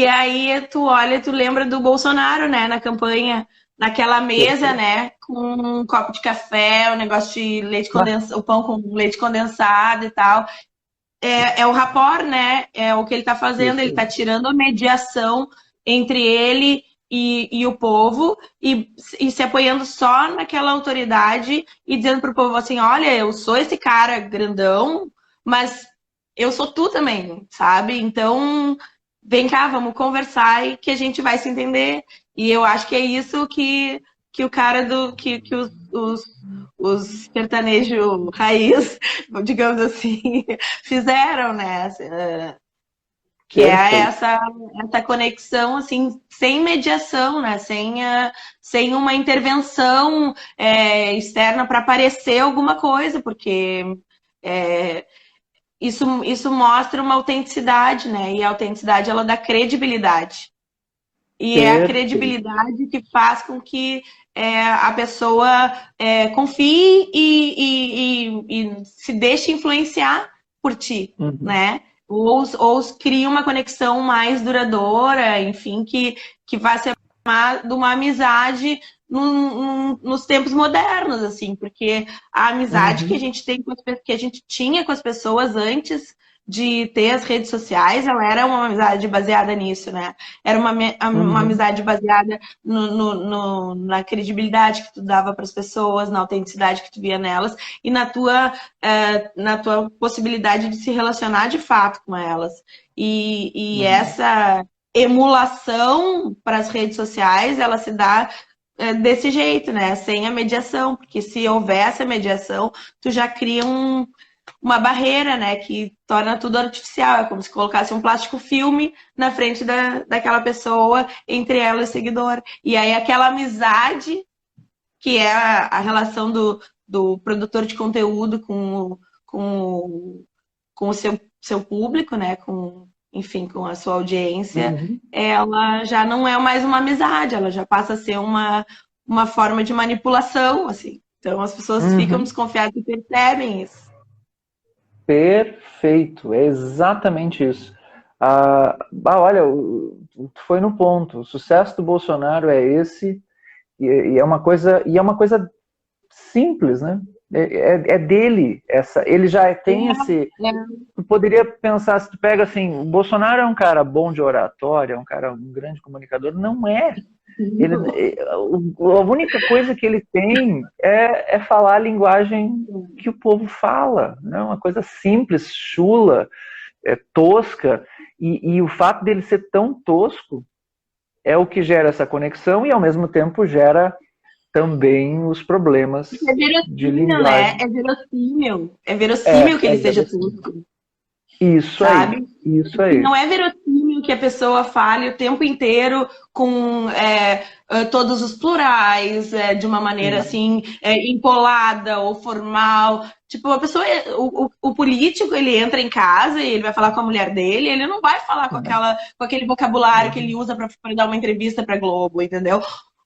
aí tu olha, tu lembra do Bolsonaro, né, na campanha, naquela mesa, né, com um copo de café, o negócio de leite condensado, o pão com leite condensado e tal. É o rapport, né, é o que ele tá fazendo, ele tá tirando a mediação entre ele e o povo, e se apoiando só naquela autoridade e dizendo pro povo assim, olha, eu sou esse cara grandão, mas eu sou tu também, sabe? Então, vem cá, vamos conversar e que a gente vai se entender. E eu acho que é isso que o cara que os sertanejos raiz, digamos assim, fizeram, né? Que é essa conexão, assim, sem mediação, né? Sem uma intervenção externa para aparecer alguma coisa, porque isso mostra uma autenticidade, né? E a autenticidade, ela dá credibilidade. E é a credibilidade que faz com que a pessoa confie e se deixe influenciar por ti, né? Ou cria uma conexão mais duradoura, enfim, que vai ser de uma amizade nos tempos modernos, assim, porque a amizade que a gente tem, que a gente tinha com as pessoas antes de ter as redes sociais, ela era uma amizade baseada nisso, né? Era uma amizade baseada na credibilidade que tu dava para as pessoas, na autenticidade que tu via nelas e na tua possibilidade de se relacionar de fato com elas. E essa emulação para as redes sociais, ela se dá desse jeito, né? Sem a mediação, porque se houver essa mediação, tu já cria uma barreira, né, que torna tudo artificial. É como se colocasse um plástico filme na frente daquela pessoa, entre ela e o seguidor. E aí aquela amizade, que é a relação do produtor de conteúdo com o seu público, né, enfim, com a sua audiência, ela já não é mais uma amizade, ela já passa a ser uma forma de manipulação, assim. Então as pessoas ficam desconfiadas e percebem isso. Perfeito, é exatamente isso. Olha, tu foi no ponto. O sucesso do Bolsonaro é esse, e é uma coisa simples, né? É dele. Ele já tem esse. Tu poderia pensar, se tu pega assim, o Bolsonaro é um cara bom de oratória, um grande comunicador. Não é. A única coisa que ele tem é falar a linguagem que o povo fala, né? Uma coisa simples, chula, tosca, e o fato dele ser tão tosco é o que gera essa conexão e ao mesmo tempo gera também os problemas de linguagem. Né? É verossímil que ele seja tosco. Isso sabe? Isso aí. Não é verossímil que a pessoa fale o tempo inteiro com todos os plurais, de uma maneira assim, empolada ou formal. Tipo, a pessoa, o político, ele entra em casa e ele vai falar com a mulher dele, ele não vai falar com aquele vocabulário que ele usa para dar uma entrevista para Globo, entendeu?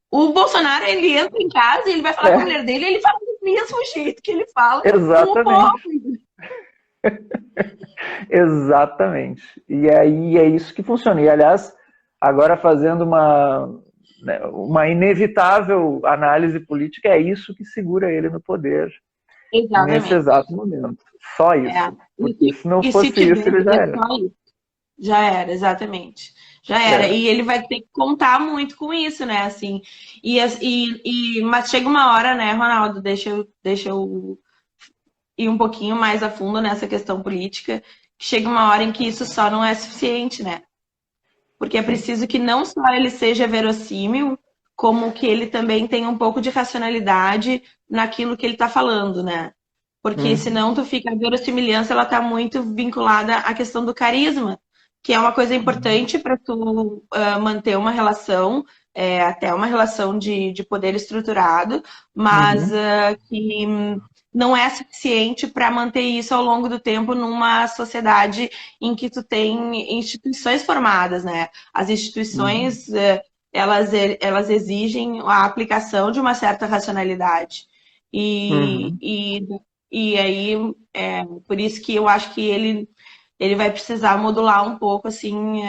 O Bolsonaro, ele entra em casa e ele vai falar com a mulher dele, ele fala do mesmo jeito que ele fala com o povo. Exatamente. E aí é isso que funciona. E, aliás, agora fazendo uma inevitável análise política, é isso que segura ele no poder. Exatamente. Nesse exato momento. Só isso. Porque se não fosse isso, ele já era. Já era, exatamente. Já era. E ele vai ter que contar muito com isso, né? Assim, mas chega uma hora, né, Ronaldo? Deixa eu ir um pouquinho mais a fundo nessa questão política. Que chega uma hora em que isso só não é suficiente, né? Porque é preciso que não só ele seja verossímil, como que ele também tenha um pouco de racionalidade naquilo que ele está falando, né? Porque senão a verossimilhança, ela tá muito vinculada à questão do carisma, que é uma coisa importante para tu manter uma relação, até uma relação de poder estruturado, mas que não é suficiente para manter isso ao longo do tempo numa sociedade em que tu tem instituições formadas, né? As instituições, elas exigem a aplicação de uma certa racionalidade. E aí, por isso que eu acho que ele vai precisar modular um pouco, assim,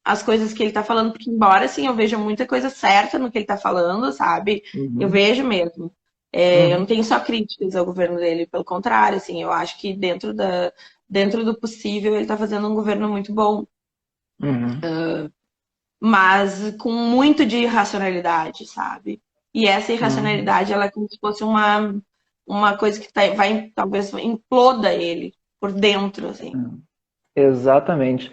as coisas que ele tá falando, porque embora, assim, eu veja muita coisa certa no que ele tá falando, sabe? Eu vejo mesmo. Eu não tenho só críticas ao governo dele, pelo contrário, assim, eu acho que dentro do possível ele tá fazendo um governo muito bom. Mas com muito de irracionalidade, sabe? E essa irracionalidade, ela é como se fosse uma coisa que talvez imploda ele por dentro, assim. Exatamente.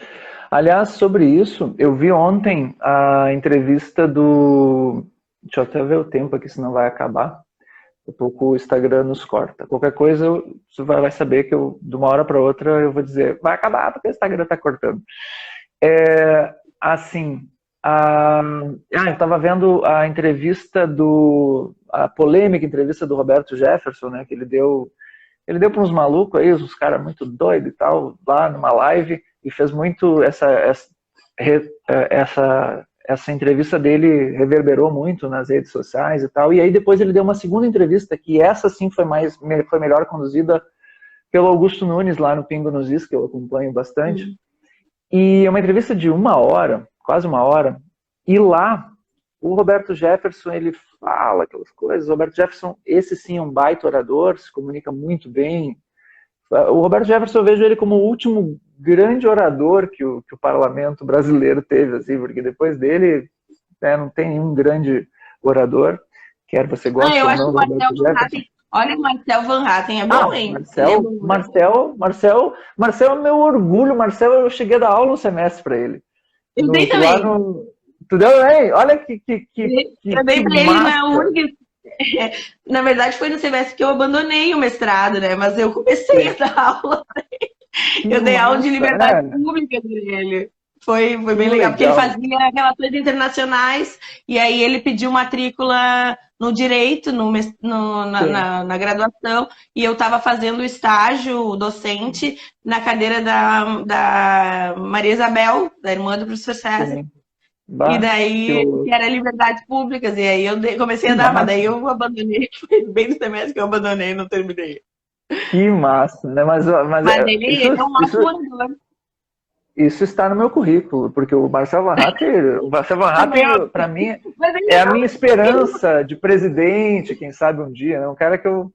Aliás, sobre isso, eu vi ontem a entrevista do... Deixa eu até ver o tempo aqui, senão vai acabar. Um pouco o Instagram nos corta. Qualquer coisa, você vai saber que de uma hora para outra, eu vou dizer, vai acabar porque o Instagram está cortando. Assim, eu estava vendo a entrevista a polêmica entrevista do Roberto Jefferson, né, que ele deu para uns malucos aí, uns caras muito doidos e tal, lá numa live, e fez muito essa entrevista dele reverberou muito nas redes sociais e tal, e aí depois ele deu uma segunda entrevista, que essa sim foi melhor conduzida pelo Augusto Nunes, lá no Pingo nos Is, que eu acompanho bastante, e é uma entrevista de 1 hora, quase 1 hora, e lá o Roberto Jefferson, ele fala aquelas coisas. O Roberto Jefferson, esse sim é um baita orador, se comunica muito bem. O Roberto Jefferson, eu vejo ele como o último grande orador que o parlamento brasileiro teve, assim, porque depois dele não tem nenhum grande orador, quer você goste ou não do Roberto Jefferson. Olha, o Marcel Van Hatten é bom, hein? Marcel é meu orgulho. Marcel, eu cheguei a dar aula um semestre para ele. Eu dei também. Tu deu bem? Olha que eu dei pra ele na única. Na verdade, foi no semestre que eu abandonei o mestrado, né? Mas eu comecei a dar aula pra ele. Eu dei aula de liberdade pública dele. Foi bem legal, porque ele fazia relações internacionais e aí ele pediu matrícula no direito, na graduação, e eu estava fazendo estágio docente na cadeira da Maria Isabel, da irmã do professor César. E daí, que era liberdades públicas, e aí eu comecei a dar, mas daí eu abandonei, foi bem no semestre que eu abandonei, não terminei. Que massa, né? Mas ele é um atuador. Isso está no meu currículo, porque o Marcel Van Hatten, para mim, é a minha esperança de presidente, quem sabe um dia, né? Um cara que eu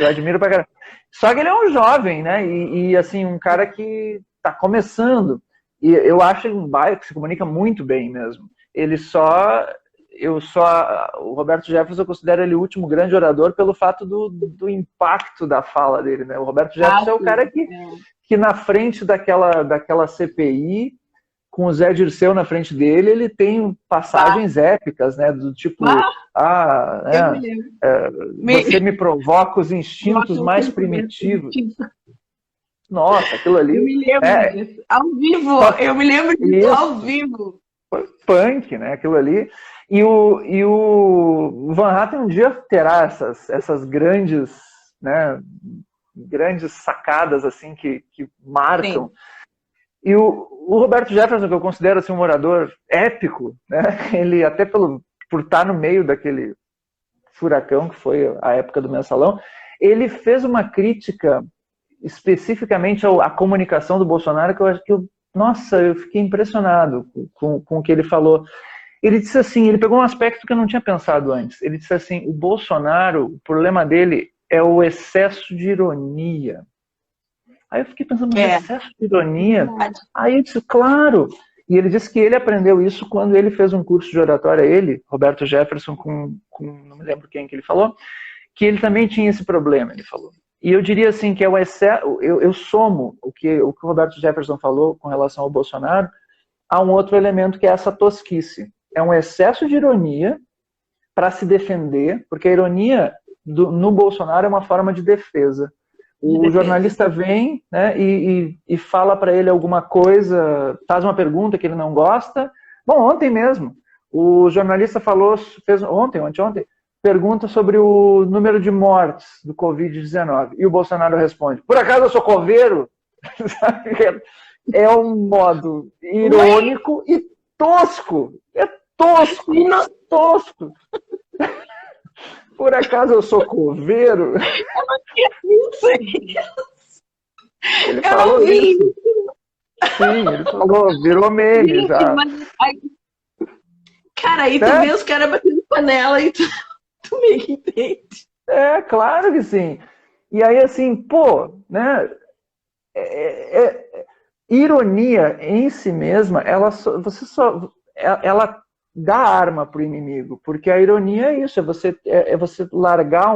admiro pra caramba. Só que ele é um jovem, né? E assim, um cara que está começando. E eu acho ele um bairro que se comunica muito bem mesmo. O Roberto Jefferson, eu considero ele o último grande orador pelo fato do impacto da fala dele, né? O Roberto Jefferson é o cara que na frente daquela CPI, com o Zé Dirceu na frente dele, ele tem passagens épicas, né? Do tipo, você me provoca os instintos mais primitivos. Nossa, aquilo Eu ali me lembro disso. Ao vivo, eu me lembro disso Isso. ao vivo. foi punk, né? Aquilo ali. E o Van Hatten um dia terá essas grandes, né, grandes sacadas assim que marcam. Sim. E o Roberto Jefferson, que eu considero assim, um orador épico, né? Ele até por estar no meio daquele furacão que foi a época do Mensalão, ele fez uma crítica especificamente à comunicação do Bolsonaro que eu acho que nossa, eu fiquei impressionado com o que ele falou. Ele disse assim, ele pegou um aspecto que eu não tinha pensado antes. Ele disse assim, o Bolsonaro, o problema dele é o excesso de ironia. Aí eu fiquei pensando, mas excesso de ironia? Aí eu disse, claro. E ele disse que ele aprendeu isso quando ele fez um curso de oratória, ele, Roberto Jefferson, com não me lembro quem que ele falou, que ele também tinha esse problema, ele falou. E eu diria assim, que é o excesso, eu somo o que o Roberto Jefferson falou com relação ao Bolsonaro a um outro elemento que é essa tosquice. É um excesso de ironia para se defender, porque a ironia no Bolsonaro é uma forma de defesa. O jornalista vem, né, e fala para ele alguma coisa, faz uma pergunta que ele não gosta. Bom, ontem mesmo, o jornalista fez ontem, pergunta sobre o número de mortes do Covid-19. E o Bolsonaro responde, por acaso eu sou coveiro? É um modo irônico e tosco. É tosco, tosco. Por acaso eu sou coveiro? Ele falou isso. Sim, ele falou, virou meme já. Cara, aí tu vê os caras batendo panela e tu meio que entende. É, claro que sim. E aí, assim, pô, né? Ironia em si mesma, ela dá arma para o inimigo, porque a ironia é isso, é você largar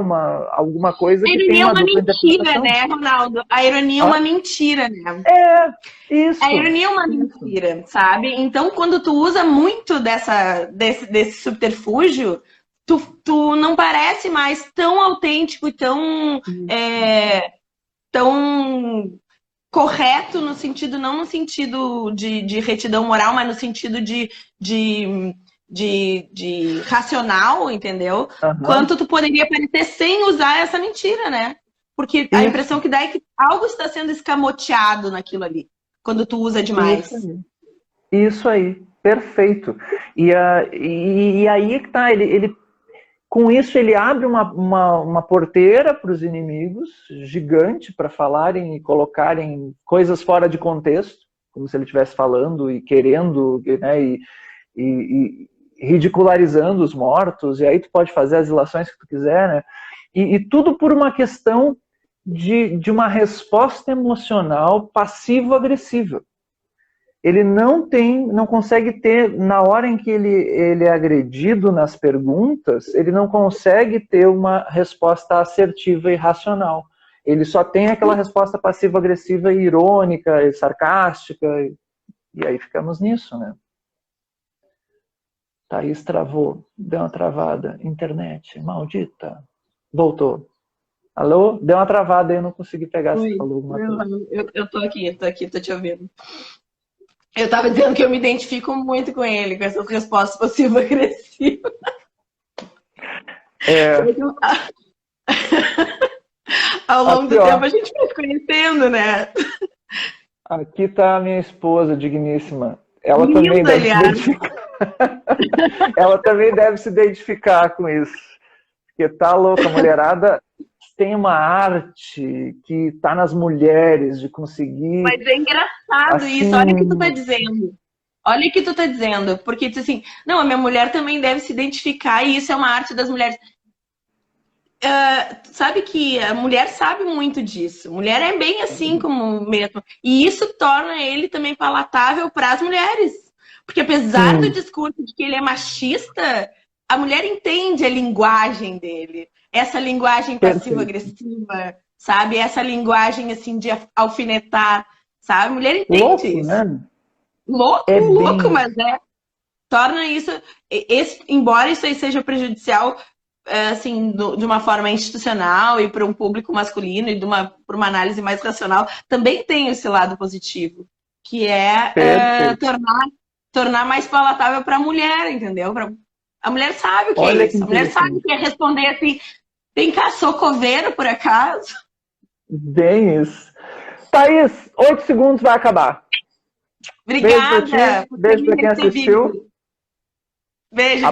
alguma coisa que tem uma dupla interpretação. A ironia é uma mentira, né, Ronaldo? A ironia é uma mentira, né? Isso. A ironia é uma mentira, sabe? Então, quando tu usa muito desse subterfúgio, tu não parece mais tão autêntico e tão correto no sentido, não no sentido de retidão moral, mas no sentido de racional, entendeu? Uhum. Quanto tu poderia parecer sem usar essa mentira, né? Porque a impressão que dá é que algo está sendo escamoteado naquilo ali, quando tu usa demais. Isso aí. Perfeito. E aí que tá, ele com isso ele abre uma porteira para os inimigos, gigante, para falarem e colocarem coisas fora de contexto, como se ele estivesse falando e querendo, né, e ridicularizando os mortos, e aí tu pode fazer as ilações que tu quiser, né? E tudo por uma questão de uma resposta emocional passivo-agressiva. Ele não consegue ter, na hora em que ele é agredido nas perguntas, ele não consegue ter uma resposta assertiva e racional. Ele só tem aquela resposta passivo-agressiva e irônica e sarcástica, e aí ficamos nisso, né? Thaís travou, deu uma travada. Internet, maldita. Voltou. Alô? Deu uma travada aí, eu não consegui pegar. Oi, falou alguma coisa. Eu tô aqui, tô te ouvindo. Eu tava dizendo que eu me identifico muito com ele, com essas respostas passivo-agressivas. Ao longo do tempo a gente vai se conhecendo, né? Aqui tá a minha esposa, digníssima. Ela também deve se identificar. Ela também deve se identificar com isso. Porque tá louca, a mulherada tem uma arte que tá nas mulheres de conseguir... Mas é engraçado assim... isso, olha o que tu tá dizendo. Olha o que tu tá dizendo. Porque, assim, não, a minha mulher também deve se identificar e isso é uma arte das mulheres. Sabe que a mulher sabe muito disso. Mulher é bem assim como mesmo. E isso torna ele também palatável para as mulheres. Porque apesar do discurso de que ele é machista, a mulher entende a linguagem dele. Essa linguagem passivo-agressiva, sabe? Essa linguagem, assim, de alfinetar, sabe? A mulher entende louco, isso. Né? Louco, mas torna isso... embora isso aí seja prejudicial assim, de uma forma institucional e para um público masculino e por uma análise mais racional, também tem esse lado positivo, que é tornar mais palatável para a mulher, entendeu? A mulher sabe o que é isso. A mulher sabe o que é responder assim, tem caçou coveiro, por acaso? Bem isso. Thaís, 8 segundos vai acabar. Obrigada. Beijo pra quem assistiu. Beijo.